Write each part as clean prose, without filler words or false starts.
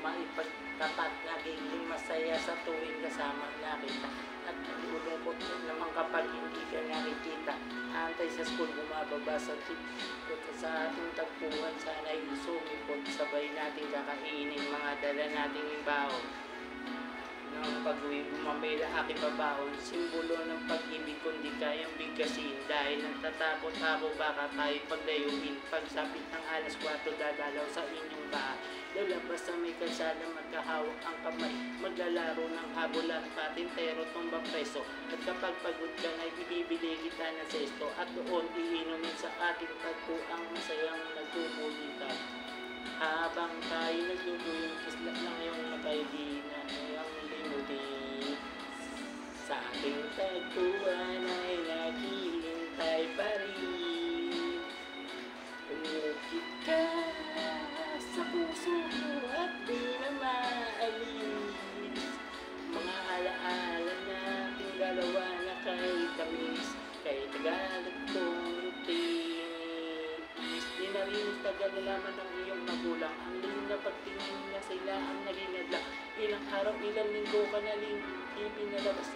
maipagtapat, nagiging masaya sa tuwing kasama na kita. At nalulungkot naman kapag hindi ka nakikita. Antay sa school, bumababa sa ating tagpuan, sana'y sumipot, sabay natin kakainin mga dala nating ibaon. Nang pag-uwi, bumambay na aking babaon, simbolo ng pag-ibig kundi kayang bigkasin. Dahil natatakot ako baka tayo paglayuin. Pagsapit ng alas 4, dadalaw sa inyong bahay. Lalabas sa may kalsada, magkahawak ang kamay. Maglalaro ng habulan, patintero, tumbang preso. At kapag pagod ka na, ibibili kita ng sesto. At doon iinumin sa ating tagpo ang masayang nagtubulitan. Habang tayo nagluluyong, kisla ng iyong matay, di na iyong limutin. Sa ating tagpuan ay naghihintay pa rin. Umukit ka sa puso mo at di na maalis. Mga alaala nating dalawa na kay tamis, kay Tagalog kong tinis. Di na rin tagal nalaman ng iyong magulang. Ang ling na pagtingin na sila ang naging nadla. Ilang araw, ilang linggo ka na ling ipinalabas.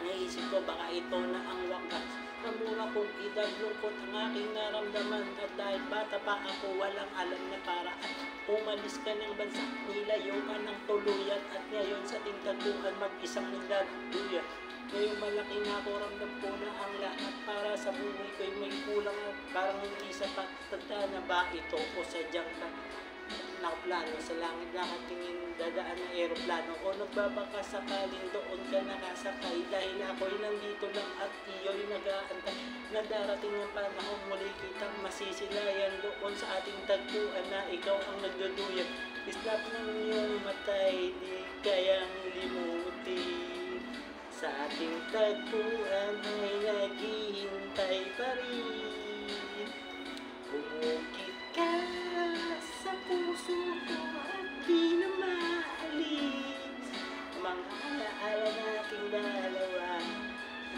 Naisip ko baka ito na ang wakas. Kamura kong edad, lungkot ang aking naramdaman. At dahil bata pa ako, walang alam na paraan. Umalis ka ng bansa, nilayo ka ng tuluyan. At ngayon sa tingtagpuan, mag-isang nagdaduyan. Ngayong malaki na ako, ramdam ko na ang lahat. Para sa buhay ko'y may kulang at parang hindi sapat. Tanda na ba ito o sadyang nakaplano sa langit, nakatingin dadaan ng aeroplano o nagbabaka sakaling doon ka nakasakay. Dahil ako'y nandito lang at iyo'y nag-aantay na darating ang panahon muli kitang masisilayan doon sa ating tagpuan na ikaw ang nagduduyan. Islap ng iyong matay, di kayang limutin. Sa ating tagpuan ay naghihintay pa rin. Umukit ka sa puso ko at di na maalis. Mga alaala nating dalawa,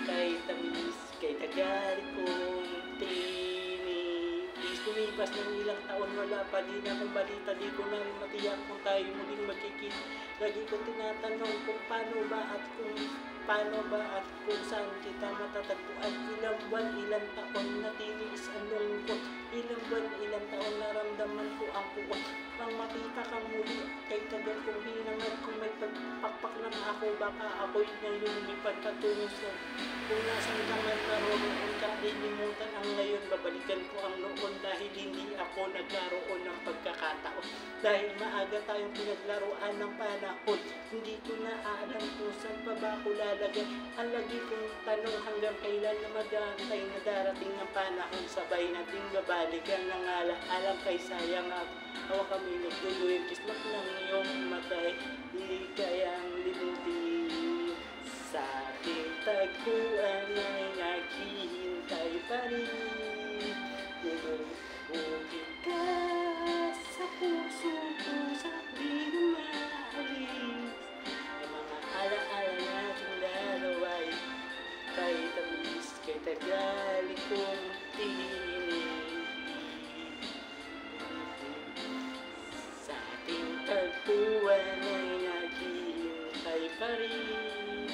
kay tamis, kay Tagalog kong tinis. Lumipas ng ilang taon, wala pa din akong balita. Di ko na rin matiyak kung tayo muling magkikita. Lagi ko tinatanong kung paano ba at kung saan kita matatagpuan. Ilang buwan, ilang taon natitiis ang lungkot. Ilang buwan, ilang taon naramdaman ko ang kuwat. Nang makita kang muli, kay tagal kong hinangat. Kung may pagpakpak lang ako, baka ako'y nalumipad patungo sa kung nasan ka man naroon ka, lilimutan ang ngayon. Babalikan ko ang noon dahil hindi ako nagkaroon ng pagkakataon. Dahil maaga tayong pinaglaruan ng panahon. Hindi ko na alam kung saan pa ba ako lalagyan. Ang lagi kong tanong hanggang kailan na magantay na darating ng panahon. Sabay nating babalikan ng alam kay sayang at hawa kami nagduluyan. Kismat ng iyong matay, hindi kayang limutin. Sa ating tagpuan ay naghihintay pa rin. Umukit ka sa puso ko sa di na maalis. Ang mga alaala nating dalawa'y kay tamis, kay Tagalog kong tinis. Sa ating tagpuan ay naghihintay pa rin.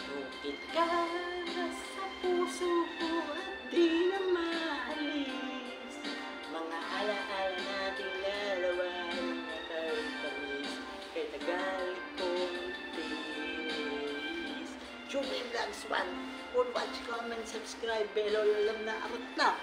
Umukit ka sa puso ko at di na maalis. Mga alaala nating dalawa na kay tamis, kay Tagalog kong tinis. Tune in Vlogs 1. Watch, comment, subscribe, bell, alam na, arot na.